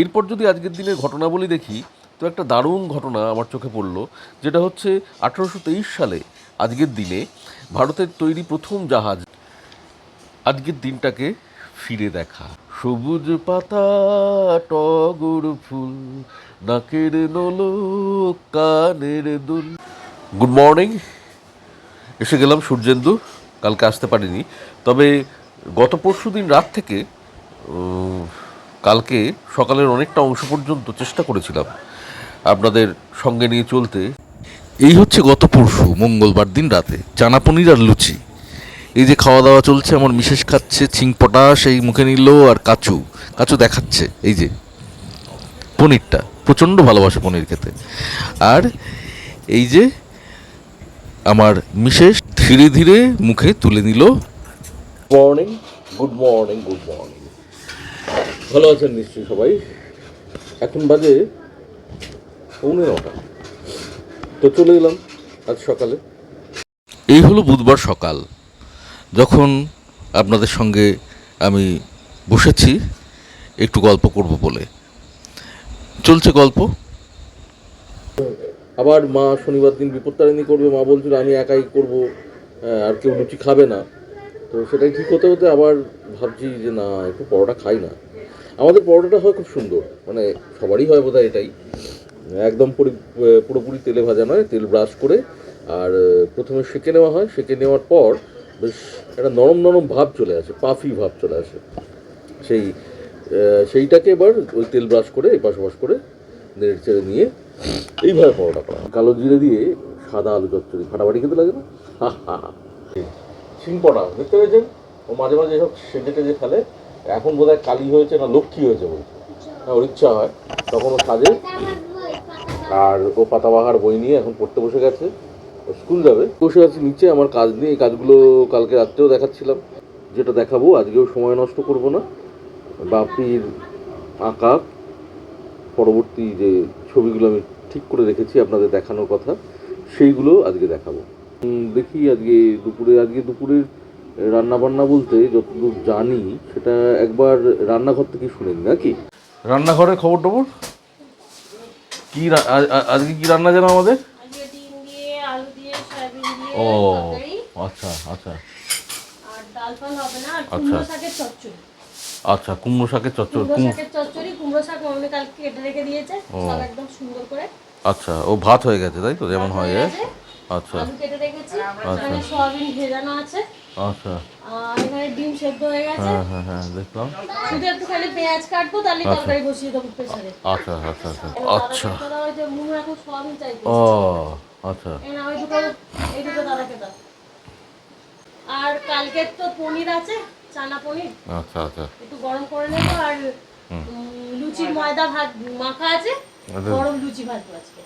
এরপর যদি আজকের দিনের ঘটনাবলী দেখি, তো একটা দারুণ ঘটনা আমার চোখে পড়লো, যেটা হচ্ছে 1823 সালে আজকের দিনে ভারতের তৈরি প্রথম জাহাজ। আজকের দিনটাকে ফিরে দেখা। সবুজ পাতা, টগর ফুল, নাকের নোলক, কানের দুল। Good morning. এসে গেলাম সূর্যেন্দু, কালকে আসতে পারিনি। তবে গত পরশু দিন রাত থেকে কালকে সকালের অনেকটা অংশ পর্যন্ত চেষ্টা করেছিলাম আপনাদের সঙ্গে নিয়ে চলতে। এই হচ্ছে গত পরশু মঙ্গলবার দিন রাতে চানা পনির আর লুচি। এই যে খাওয়া দাওয়া চলছে, আমার মিসেস খাচ্ছে চিংপটাশ, এই মুখে নিল, আর কাচু কাচু দেখাচ্ছে এই যে পনিরটা, প্রচণ্ড ভালোবাসে পনির খেতে। আর এই যে আমার মিসেস ধীরে ধীরে মুখে তুলে নিল morning, good morning, good morning. ভালো আছেন নিশ্চয়ই সবাই। এখন বাজে 9:45, তো চলে এলাম আজ সকালে। এই হলো বুধবার সকাল, যখন আপনাদের সঙ্গে আমি বসেছি একটু গল্প করব বলে। চলছে গল্প। আবার মা শনিবার দিন বিপত্তারিণী করবে, মা বলছিল আমি একাই করব, আর কেউ লুচি খাবে না। তো সেটাই ঠিক হতে হতে আবার ভাবছি যে না, একটু পরোটা খাই না। আমাদের পরোটাটা হয় খুব সুন্দর, মানে সবারই হয় বোধহয় এটাই, একদম পুরোপুরি তেলে ভাজা নয়, তেল ব্রাশ করে আর প্রথমে সেঁকে নেওয়া হয়। সেঁকে নেওয়ার পর বেশ একটা নরম নরম ভাব চলে আসে, পাফি ভাব চলে আসে। সেইটাকে এবার ওই তেল ব্রাশ করে এপাশ ওপাশ করে নেড়ে চেড়ে নিয়ে এইভাবে পরোটা করা। কালো জিরে দিয়ে সাদা আলু চচ্চড়ি ফাটাফাটি খেতে লাগে না? হা হা হা। শিংপটা দেখতে পেয়েছেন, ও মাঝে মাঝে এসব সেজে টেজে ফেলে। এখন বোধহয় কালী হয়েছে না লক্ষ্মী হয়েছে বলছে, ওর ইচ্ছা হয় তখন ও সাজে। আর ও পাতাবাহার বই নিয়ে এখন পড়তে বসে গেছে, ও স্কুল যাবে। বসে আছি নিচে আমার কাজ নিয়ে, এই কাজগুলো কালকে রাত্রেও দেখাচ্ছিলাম, যেটা দেখাবো আজকেও সময় নষ্ট করব না। বাপির আঁকা পরবর্তী যে ছবিগুলো আমি ঠিক করে রেখেছি আপনাদের দেখানোর কথা, সেইগুলো আজকে দেখাবো। দেখি আজকে দুপুরের রান্না বান্না বলতে যতদূর জানি সেটা একবার রান্নাঘর থেকে শুনেন নাকি। রান্নাঘরের খবর টবর কি? আজকে কি রান্না যেন আমাদের? ও আচ্ছা আচ্ছা আচ্ছা আচ্ছা, কুমড়ো শাকের চচ্চড়ি। কুমড়ো শাক মামনি কালকে কেটে রেখে দিয়েছে, সব একদম সুন্দর করে। আচ্ছা, ও ভাত হয়ে গেছে তাই তো, যেমন হয়। আচ্ছা, আলু কেটে রেখেছি, এখানে সয়াবিন ভেজানো আছে। আচ্ছা, আর এখানে ডিম সেদ্ধ হয়ে গেছে। হ্যাঁ হ্যাঁ হ্যাঁ, দেখলাম। শুধু একটুখানি পেঁয়াজ কাটবো, তাহলে তরকারি বসিয়ে দেবো প্রেসারে। আচ্ছা আচ্ছা আচ্ছা আচ্ছা। ওই যে মুনু এখন সয়াবিন চাইছে। ও আচ্ছা, এই দুটো দাদাকে দাও। আর কালকে তো পনির আছে, চানা পনির। আচ্ছা আচ্ছা, একটু গরম করে নেবো। আর লুচির ময়দা ভাত মাখা আছে, গরম লুচি ভাজবো আজকে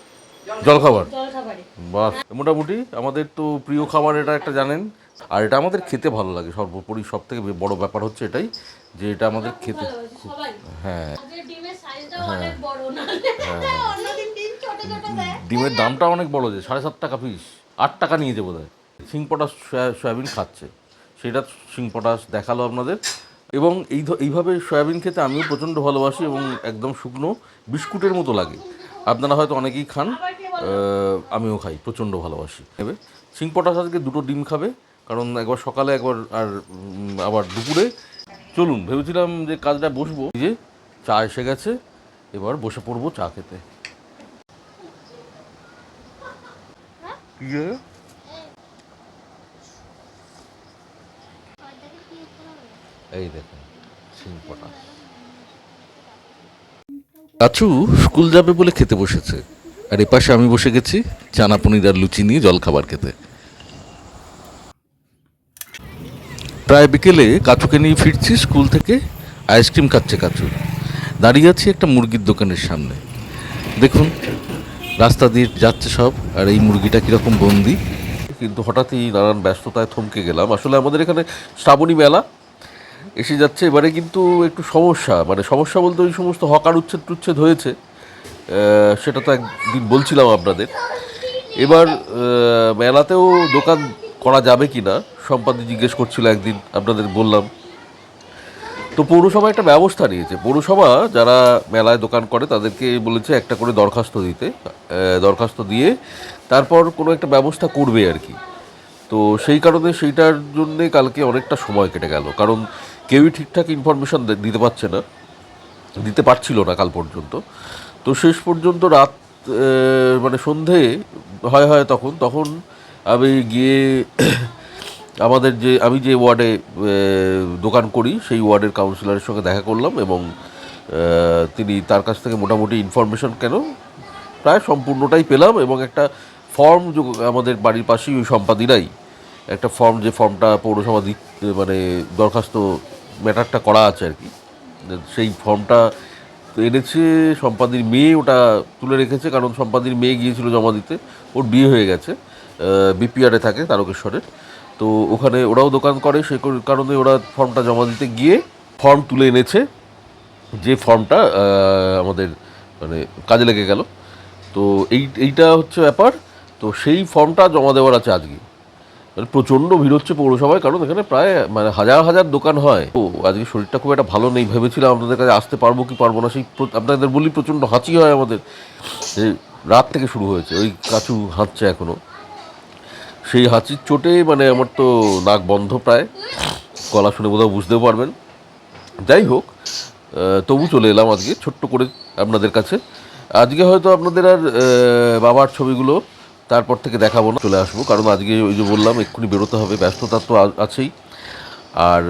জলখাবারে। বাস, মোটামুটি আমাদের তো প্রিয় খাবার এটা, একটা জানেন। আর এটা আমাদের খেতে ভালো লাগে সর্বোপরি। সব থেকে বড় ব্যাপার হচ্ছে এটাই, যে এটা আমাদের খেতে খুব। হ্যাঁ ডিমের দামটা অনেক বড়, যে 7.5 টাকা পিস, 8 টাকা নিয়েছে বোধ হয়। শিংপটাশ সয়াবিন খাচ্ছে, সেটা শিংপটাশ দেখালো আপনাদের। এবং এইভাবে সয়াবিন খেতে আমিও প্রচণ্ড ভালোবাসি, এবং একদম শুকনো বিস্কুটের মতো লাগে। আপনারা হয়তো অনেকেই খান, আমিও খাই, প্রচণ্ড ভালোবাসি। নেবে শিংপটাশ আজকে 2টো ডিম খাবে, কারণ একবার সকালে একবার আর আবার দুপুরে। চলুন, ভেবেছিলাম যে কাজটা বসবো, যে চা এসে গেছে, এবার বসে পড়বো চা খেতে। এই দেখুন শিংপটাশ। কাচু স্কুল যাবে বলে খেতে বসেছে, আর এপাশে আমি বসে গেছি চানা পনির আর লুচি নিয়ে জলখাবার খেতে। প্রায় বিকেলে কাচুকে নিয়ে ফিরছি স্কুল থেকে। আইসক্রিম খাচ্ছে কাচু। দাঁড়িয়ে আছি একটা মুরগির দোকানের সামনে। দেখুন রাস্তা দিয়ে যাচ্ছে সব, আর এই মুরগিটা কীরকম বন্দি। কিন্তু হঠাৎই নানান ব্যস্ততায় থমকে গেলাম। আসলে আমাদের এখানে শ্রাবণী মেলা এসে যাচ্ছে এবারে, কিন্তু একটু সমস্যা, মানে সমস্যা বলতে ওই সমস্ত হকার উচ্ছেদ হয়েছে, সেটা তো একদিন বলছিলাম আপনাদের। এবার মেলাতেও দোকান করা যাবে কি না সম্পাদি জিজ্ঞেস করছিল একদিন, আপনাদের বললাম। তো পৌরসভা একটা ব্যবস্থা নিয়েছে। পৌরসভা যারা মেলায় দোকান করে তাদেরকে বলেছে একটা করে দরখাস্ত দিতে, দরখাস্ত দিয়ে তারপর কোনো একটা ব্যবস্থা করবে আর কি। তো সেই কারণে সেইটার জন্যে কালকে অনেকটা সময় কেটে গেল, কারণ কেউই ঠিকঠাক ইনফরমেশান দিতে পারছিল না কাল পর্যন্ত। তো শেষ পর্যন্ত রাত মানে সন্ধে হয় তখন আমি গিয়ে আমি যে ওয়ার্ডে দোকান করি সেই ওয়ার্ডের কাউন্সিলরের সঙ্গে দেখা করলাম, এবং তিনি তার কাছ থেকে মোটামুটি ইনফরমেশন প্রায় সম্পূর্ণটাই পেলাম, এবং একটা ফর্ম আমাদের বাড়ির পাশেই ওই সম্পাদিরাই একটা ফর্ম, যে ফর্মটা পৌরসভা মানে দরখাস্ত ম্যাটারটা করা আছে আর কি, সেই ফর্মটা এনেছে সম্পাদির মেয়ে, ওটা তুলে রেখেছে, কারণ সম্পাদির মেয়ে গিয়েছিল জমা দিতে, ওর বিয়ে হয়ে গেছে, বিপিআরে থাকে তারকেশ্বরের। তো ওখানে ওরাও দোকান করে, সে কারণে ওরা ফর্মটা জমা দিতে গিয়ে ফর্ম তুলে এনেছে, যে ফর্মটা আমাদের মানে কাজে লেগে গেল। তো এইটা হচ্ছে ব্যাপার। তো সেই ফর্মটা জমা দেওয়ার আছে আজকে। মানে প্রচণ্ড ভিড় হচ্ছে পৌরসভায়, কারণ এখানে প্রায় মানে হাজার হাজার দোকান হয়। তো আজকে শরীরটা খুব একটা ভালো নেই, ভেবেছিলাম আপনাদের কাছে আসতে পারবো কি পারবো না। সেই আপনাদের বলি প্রচণ্ড হাঁচি হয় আমাদের, যে রাত থেকে শুরু হয়েছে, ওই কাচু হাঁচছে এখনও। সেই হাঁচির চোটে মানে আমার তো নাক বন্ধ প্রায়, গলা শুনে বোধহয় বুঝতেও পারবেন। যাই হোক, তবু চলে এলাম আজকে ছোট্ট করে আপনাদের কাছে। আজকে হয়তো আপনাদের আর বাবার ছবিগুলো তারপর থেকে দেখাবো না, চলে আসবো, কারণ আজকে ওই যে বললাম এক্ষুনি বেরোতে হবে, ব্যস্ততা তো আছেই। আর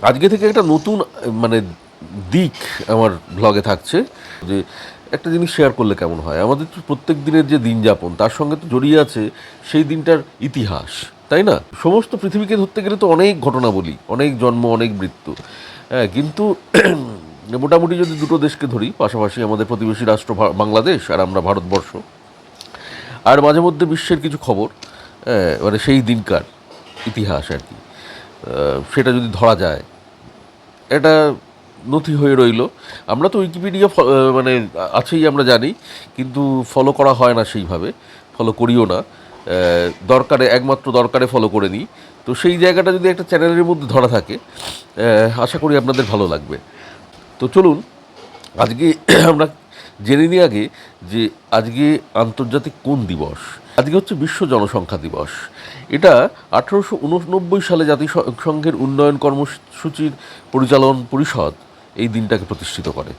আজকে থেকে একটা নতুন মানে দিক আমার ব্লগে থাকছে, যে একটা জিনিস শেয়ার করলে কেমন হয়। আমাদের তো প্রত্যেক দিনের যে দিন যাপন, তার সঙ্গে তো জড়িয়ে আছে সেই দিনটার ইতিহাস, তাই না? সমস্ত পৃথিবীকে ধরতে গেলে তো অনেক ঘটনা বলি, অনেক জন্ম, অনেক মৃত্যু, হ্যাঁ, কিন্তু মোটামুটি যদি দুটো দেশকে ধরি পাশাপাশি, আমাদের প্রতিবেশী রাষ্ট্র বাংলাদেশ আর আমরা ভারতবর্ষ, আর মাঝে মধ্যে বিশ্বের কিছু খবর, মানে সেই দিনকার ইতিহাস আর কি, সেটা যদি ধরা যায়, এটা নথি হয়ে রইল। আমরা তো উইকিপিডিয়া মানে আছেই, আমরা জানি, কিন্তু ফলো করা হয় না সেইভাবে, ফলো করিও না, একমাত্র দরকারে ফলো করে নিই। তো সেই জায়গাটা যদি একটা চ্যানেলের মধ্যে ধরা থাকে, আশা করি আপনাদের ভালো লাগবে। তো চলুন আজকে আমরা জেনে নিই আগে যে আজকে আন্তর্জাতিক কোন দিবস। আজকে হচ্ছে বিশ্ব জনসংখ্যা দিবস। এটা 1889 সালে জাতিসংঘের উন্নয়ন কর্মসূচির পরিচালন পরিষদ এই দিনটাকে প্রতিষ্ঠিত করে।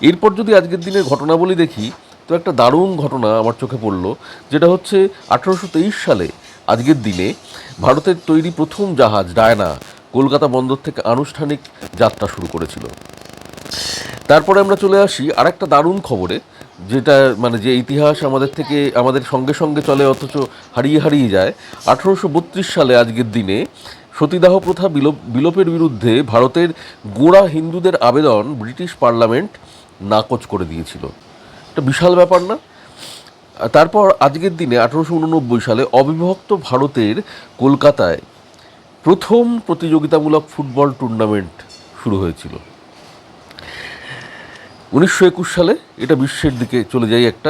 এরপর যদি আজকের দিনের ঘটনাবলী দেখি, তো একটা দারুণ ঘটনা আমার চোখে পড়ল, যেটা হচ্ছে 1823 সালে আজকের দিনে ভারতের তৈরি প্রথম জাহাজ ডায়না কলকাতা বন্দর থেকে আনুষ্ঠানিক যাত্রা শুরু করেছিল। তারপরে আমরা চলে আসি আরেকটা দারুণ খবরে, যেটা মানে যে ইতিহাস আমাদের সঙ্গে সঙ্গে চলে, অথচ হারিয়ে যায়। 1832 সালে আজকের দিনে সতীদাহ প্রথা বিলোপের বিরুদ্ধে ভারতের গোঁড়া হিন্দুদের আবেদন ব্রিটিশ পার্লামেন্ট নাকচ করে দিয়েছিল। একটা বিশাল ব্যাপার না? তারপর আজকের দিনে 1889 সালে অবিভক্ত ভারতের কলকাতায় প্রথম প্রতিযোগিতামূলক ফুটবল টুর্নামেন্ট শুরু হয়েছিল। 1921 সালে এটা বিশ্বের দিকে চলে যায়, একটা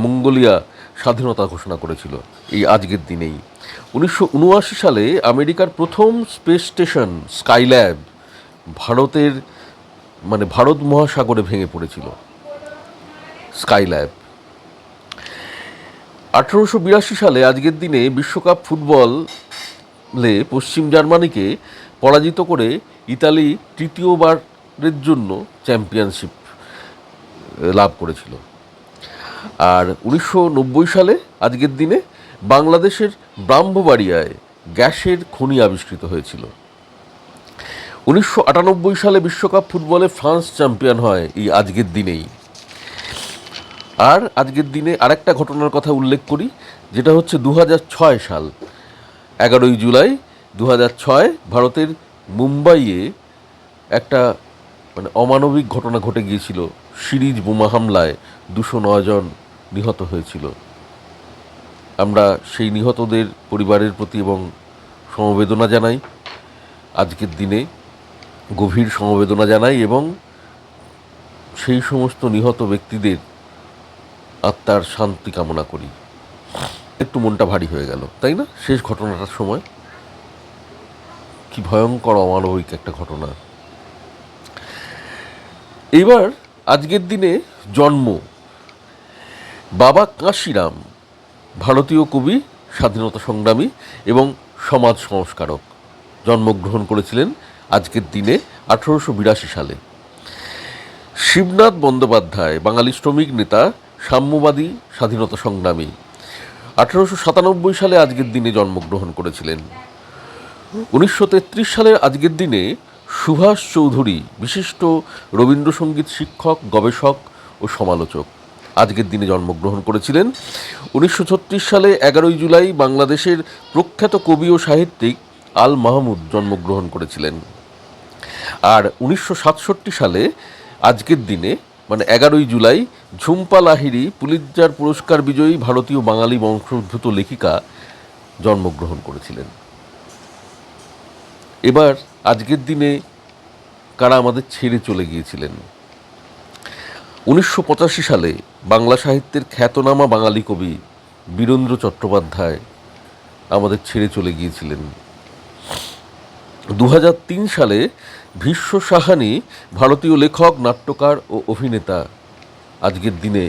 মঙ্গোলিয়া স্বাধীনতা ঘোষণা করেছিল এই আজকের দিনেই। 1979 সালে আমেরিকার প্রথম স্পেস স্টেশন স্কাইল্যাব ভারত মহাসাগরে ভেঙে পড়েছিল। স্কাইল্যাব 1882 সালে আজকের দিনে বিশ্বকাপ ফুটবলে পশ্চিম জার্মানিকে পরাজিত করে ইতালি তৃতীয়বারের জন্য চ্যাম্পিয়নশিপ লাভ করেছিল। আর 1990 সালে আজকের দিনে বাংলাদেশের ব্রাহ্মবাড়িয়ায় গ্যাসের খনি আবিষ্কৃত হয়েছিল। 1998 সালে বিশ্বকাপ ফুটবলে ফ্রান্স চ্যাম্পিয়ন হয় এই আজকের দিনেই। আর আজকের দিনে আরেকটা ঘটনার কথা উল্লেখ করি, যেটা হচ্ছে 2006 সাল 11ই জুলাই 2006 ভারতের মুম্বাইয়ে একটা মানে অমানবিক ঘটনা ঘটে গিয়েছিল। সিরিজ বোমা হামলায় 209 জন নিহত হয়েছিল। আমরা সেই নিহতদের পরিবারের প্রতি এবং সমবেদনা জানাই, আজকের দিনে গভীর সমবেদনা জানাই, এবং সেই সমস্ত নিহত ব্যক্তিদের আত্মার শান্তি কামনা করি। একটু মনটা ভারী হয়ে গেল, তাই না? শেষ ঘটনাটার সময় কি ভয়ঙ্কর অমানবিক একটা ঘটনা। এইবার আজকের দিনে জন্ম বাবা কাশিরাম, ভারতীয় কবি, স্বাধীনতা সংগ্রামী এবং সমাজ সংস্কারক, জন্মগ্রহণ করেছিলেন আজকের দিনে 1882 সালে। শিবনাথ বন্দ্যোপাধ্যায়, বাঙালি শ্রমিক নেতা, সাম্যবাদী, স্বাধীনতা সংগ্রামী, 1897 সালে আজকের দিনে জন্মগ্রহণ করেছিলেন। 1933 সালের আজকের দিনে সুভাষ চৌধুরী, বিশিষ্ট রবীন্দ্রসঙ্গীত শিক্ষক, গবেষক ও সমালোচক, আজকের দিনে জন্মগ্রহণ করেছিলেন। 1936 সালে 11 জুলাই বাংলাদেশের প্রখ্যাত কবি ও সাহিত্যিক আল মাহমুদ জন্মগ্রহণ করেছিলেন। আর 1967 সালে আজকের দিনে মানে 11 জুলাই ঝুম্পা লাহিড়ী, পুলিৎজার পুরস্কার বিজয়ী ভারতীয় বাঙালি বংশোদ্ভূত লেখিকা, জন্মগ্রহণ করেছিলেন। এবার আজকের দিনে কারা আমাদের ছেড়ে চলে গিয়েছিলেন? 1985 সালে বাংলা সাহিত্যের খ্যাতনামা বাঙালি কবি বীরেন্দ্র চট্টোপাধ্যায় আমাদের ছেড়ে চলে গিয়েছিলেন। 2003 সালে ভীষ্ম সাহানি, ভারতীয় লেখক, নাট্যকার ও অভিনেতা, আজকের দিনে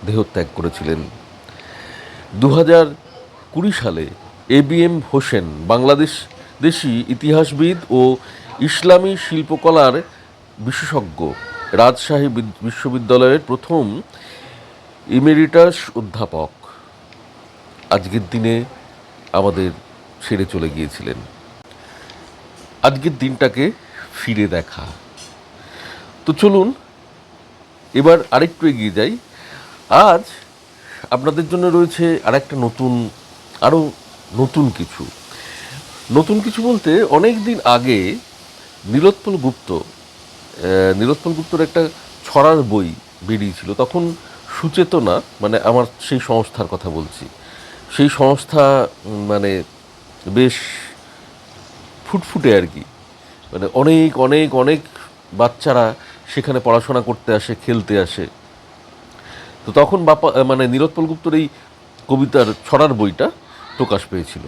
দেহত্যাগ করেছিলেন। 2020 সালে ABM হোসেন, বাংলাদেশি ইতিহাসবিদ ও ইসলামী শিল্পকলার বিশেষজ্ঞ, রাজশাহী বিশ্ববিদ্যালয়ের প্রথম ইমেরিটাস অধ্যাপক, আজকের দিনে আমাদের ছেড়ে চলে গিয়েছিলেন। আজকের দিনটাকে ফিরে দেখা। তো চলুন এবার আরেকটু এগিয়ে যাই। আজ আপনাদের জন্য রয়েছে আরেকটা আরও নতুন কিছু বলতে অনেক দিন আগে নীলোৎপল গুপ্তর একটা ছড়ার বই বেরিয়েছিল। তখন সুচেতনা, মানে আমার সেই সংস্থার কথা বলছি, সেই সংস্থা মানে বেশ ফুটফুটে আর কি, মানে অনেক অনেক অনেক বাচ্চারা সেখানে পড়াশোনা করতে আসে, খেলতে আসে। তো তখন মানে নীলোৎপল গুপ্তর এই কবিতার ছড়ার বইটা প্রকাশ পেয়েছিল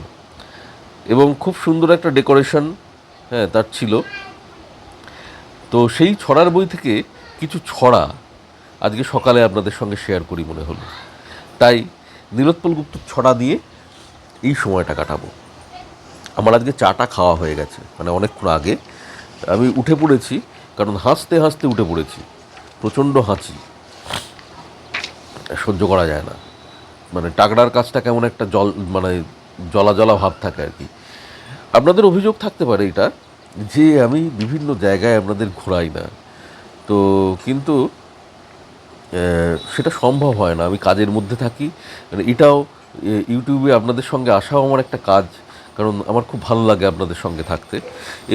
এবং খুব সুন্দর একটা ডেকোরেশন তার ছিল। তো সেই ছড়ার বই থেকে কিছু ছড়া আজকে সকালে আপনাদের সঙ্গে শেয়ার করি মনে হলো, তাই নীলোৎপল গুপ্তর ছড়া দিয়ে এই সময়টা কাটাবো। আমার আজকে চাটা খাওয়া হয়ে গেছে, মানে অনেকক্ষণ আগে আমি উঠে পড়েছি, কারণ হাসতে হাসতে উঠে পড়েছি, প্রচণ্ড হাঁচি, সহ্য করা যায় না। মানে টাকরার কাজটা কেমন একটা জলা জলা ভাব থাকে আর কি। আপনাদের অভিযোগ থাকতে পারে এটা যে আমি বিভিন্ন জায়গায় আপনাদের ঘোরাই না, তো কিন্তু সেটা সম্ভব হয় না, আমি কাজের মধ্যে থাকি। মানে এটাও ইউটিউবে আপনাদের সঙ্গে আসাও আমার একটা কাজ, কারণ আমার খুব ভালো লাগে আপনাদের সঙ্গে থাকতে,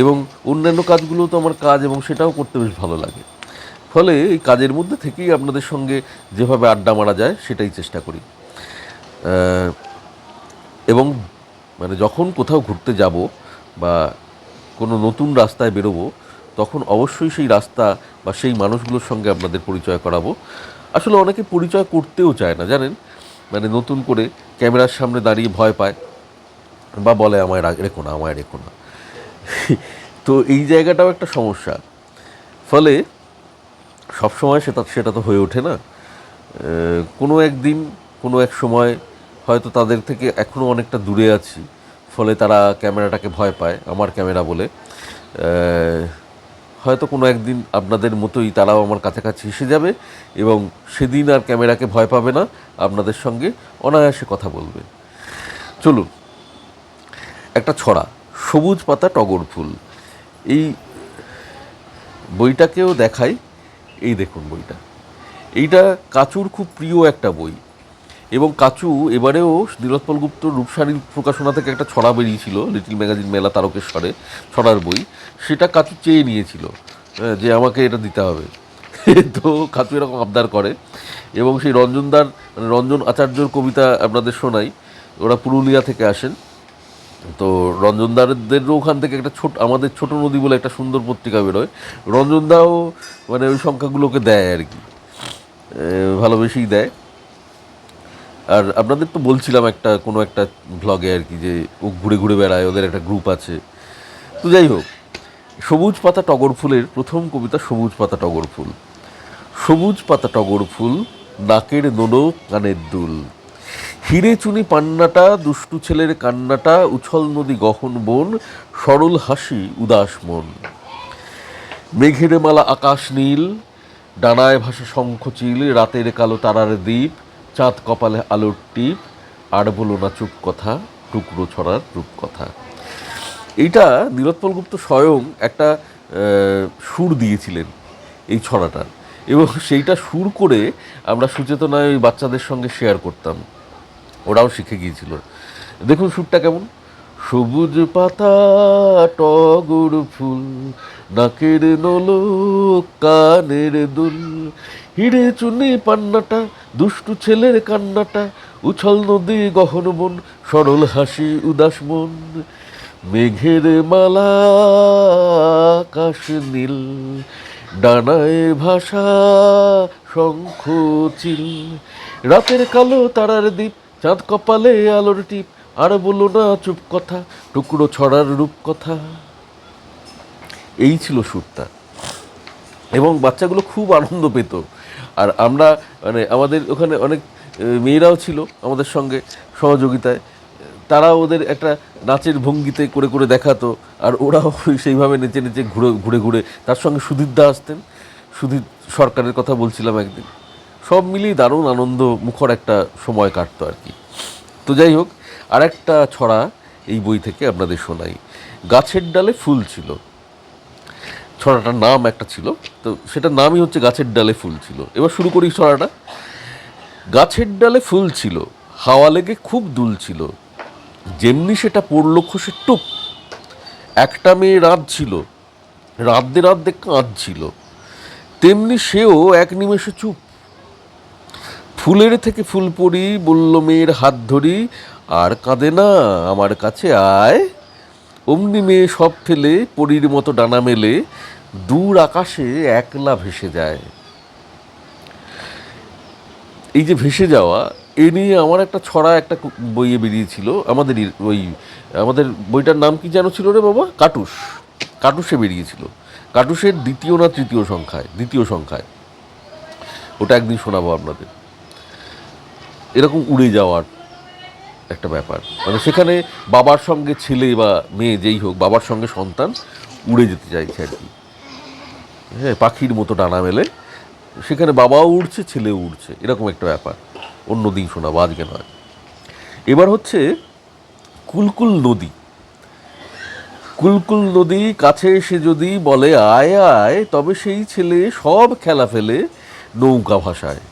এবং অন্যান্য কাজগুলোও তো আমার কাজ, এবং সেটাও করতে বেশ ভালো লাগে। ফলে এই কাজের মধ্যে থেকেই আপনাদের সঙ্গে যেভাবে আড্ডা মারা যায় সেটাই চেষ্টা করি। এবং মানে যখন কোথাও ঘুরতে যাব বা কোনো নতুন রাস্তায় বেরোবো, তখন অবশ্যই সেই রাস্তা বা সেই মানুষগুলোর সঙ্গে আপনাদের পরিচয় করাবো। আসলে অনেকে পরিচয় করতেও চায় না, জানেন, মানে নতুন করে ক্যামেরার সামনে দাঁড়িয়ে ভয় পায় বা বলে আমায় রেখো না। তো এই জায়গাটাও একটা সমস্যা। ফলে সবসময় সেটা তো হয়ে ওঠে না। কোনো একদিন কোনো এক সময় হয়তো তাদের থেকে এখনও অনেকটা দূরে আছি, ফলে তারা ক্যামেরাটাকে ভয় পায়, আমার ক্যামেরা বলে। হয়তো কোনো একদিন আপনাদের মতোই তারাও আমার কাছাকাছি এসে যাবে এবং সেদিন আর ক্যামেরাকে ভয় পাবে না, আপনাদের সঙ্গে অনায়াসে কথা বলবে। চলুন একটা ছড়া, সবুজ পাতা টগর ফুল, এই বইটাকেও দেখাই। এই দেখুন বইটা, এইটা কাচুর খুব প্রিয় একটা বই, এবং কাচু এবারেও নীলোৎপল গুপ্তর রূপসারীর প্রকাশনা থেকে একটা ছড়া বেরিয়েছিল, লিটল ম্যাগাজিন মেলা তারকেশ্বরে, ছড়ার বই, সেটা কাচু চেয়ে নিয়েছিল যে আমাকে এটা দিতে হবে। তো কাচু এরকম আবদার করে, এবং সেই রঞ্জন আচার্যর কবিতা আপনাদের শোনাই। ওরা পুরুলিয়া থেকে আসেন, তো রঞ্জনদারদেরও ওখান থেকে একটা আমাদের ছোট নদী বলে একটা সুন্দর পত্রিকা বেরোয়, রঞ্জনদাও মানে ওই সংখ্যাগুলোকে দেয় আর কি, ভালোবেসেই দেয়। আর আপনাদের তো বলছিলাম কোনো একটা ভ্লগে আর কি, যে ও ঘুরে ঘুরে বেড়ায়, ওদের একটা গ্রুপ আছে। তো যাই হোক, সবুজ পাতা টগর ফুলের প্রথম কবিতা সবুজ পাতা টগর ফুল। সবুজ পাতা টগর ফুল, নাকের নোলক কানের দুল, হিরে চুনি পান্নাটা, দুষ্টু ছেলের কান্নাটা, উছল নদী গহন বন, সরল হাসি উদাস মন। মেঘের মালা আকাশ নীল, ডানায় ভাসে শঙ্খচিল, রাতের কালো তারার দ্বীপ, চাঁদ কপালে আলোর টিপ, আর বলো না চুপ কথা, টুকরো ছড়ার রূপকথা। এইটা নীলোৎপল গুপ্ত স্বয়ং একটা সুর দিয়েছিলেন এই ছড়াটার, এবং সেইটা সুর করে আমরা সুচেতনায় ওই বাচ্চাদের সঙ্গে শেয়ার করতাম, ওরাও শিখে গিয়েছিল। দেখুন সুরটা কেমন। সবুজ পাতা টগর ফুল, নাকের নোলক কানের দুল, হিরে চুনি পান্নাটা, দুষ্টু ছেলের কান্নাটা, উছল নদী গহন বন, সরল হাসি উদাস মন। মেঘের মালা আকাশ নীল, ডানায় ভাষা শঙ্খ চিল, রাতের কালো তারার দ্বীপ, চাঁদ কপালে আলোর টিপ, আর বলো না চুপ কথা, টুকরো ছড়ার রূপকথা। এই ছিল সুরটা, এবং বাচ্চাগুলো খুব আনন্দ পেত। আর আমরা মানে আমাদের ওখানে অনেক মেয়েরাও ছিল আমাদের সঙ্গে সহযোগিতায়, তারা ওদের একটা নাচের ভঙ্গিতে করে করে দেখাতো, আর ওরাও সেইভাবে নেচে নেচে ঘুরে ঘুরে। তার সঙ্গে সুধীরদা আসতেন, সুধীর সরকারের কথা বলছিলাম একদিন। সব মিলিয়ে দারুণ আনন্দ মুখর একটা সময় কাটতো আর কি। তো যাই হোক, আর একটা ছড়া এই বই থেকে আপনাদের শোনাই। গাছের ডালে ফুল ছিল, ছড়াটার নাম একটা ছিল, তো সেটার নামই হচ্ছে গাছের ডালে ফুল ছিল। এবার শুরু করি ছড়াটা। গাছের ডালে ফুল ছিল, হাওয়া লেগে খুব দুল ছিল, যেমনি সেটা পড়ল খসে টুপ, একটা মেয়ে রাঁধছিল, রাঁধতে রাঁধতে কাঁদছিল, তেমনি সেও এক নিমেষে চুপ। ফুলের থেকে ফুল পড়ি, বলল মেয়ের হাত ধরি, আর কাঁদে না আমার কাছে আয়। অমনি মেয়ে সব ফেলে পরীর মতো ডানা মেলে, দূর আকাশে একলা ভেসে যায়। এই যে ভেসে যাওয়া, এ নিয়ে আমার একটা ছড়া একটা বইয়ে বেরিয়েছিল, আমাদের বইটার নাম কি যেন ছিল রে বাবা, কাটুস। কাটুসে বেরিয়েছিল, কাটুসের দ্বিতীয় না দ্বিতীয় সংখ্যায়। ওটা একদিন শোনাবো আপনাদের। এরকম উড়ে যাওয়ার একটা ব্যাপার, মানে সেখানে বাবার সঙ্গে ছেলে বা মেয়ে যেই হোক, বাবার সঙ্গে সন্তান উড়ে যেতে চাইছে আর কি। হ্যাঁ, পাখির মতো ডানা মেলে সেখানে বাবাও উড়ছে, ছেলেও উড়ছে, এরকম একটা ব্যাপার। অন্য দিন শোনাবো, আজকে নয়। এবার হচ্ছে কুলকুল নদী। কুলকুল নদী কাছে এসে যদি বলে আয় আয়, তবে সেই ছেলে সব খেলা ফেলে নৌকা ভাসায়।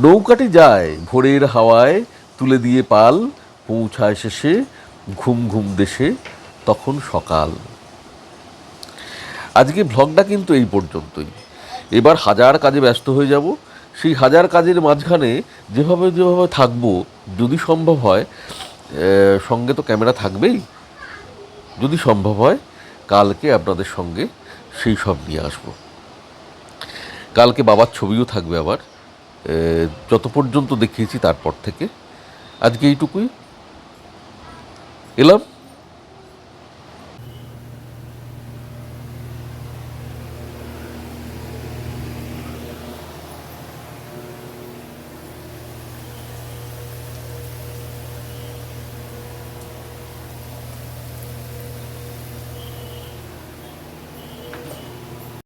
নৌকাটি যায় ভোরের হাওয়ায়, তুলে দিয়ে পাল, পৌঁছায় শেষে ঘুম ঘুম দেশে, তখন সকাল। আজকে ভ্লগটা কিন্তু এই পর্যন্তই। এবার হাজার কাজে ব্যস্ত হয়ে যাব। সেই হাজার কাজের মাঝখানে যেভাবে যেভাবে থাকবো, যদি সম্ভব হয়, সঙ্গে তো ক্যামেরা থাকবেই, যদি সম্ভব হয় কালকে আপনাদের সঙ্গে সেই সব নিয়ে আসবো। কালকে বাবার ছবিও থাকবে আবার, যত পর্যন্ত দেখিয়েছি তারপর থেকে। আজকে এইটুকুই, এলাম।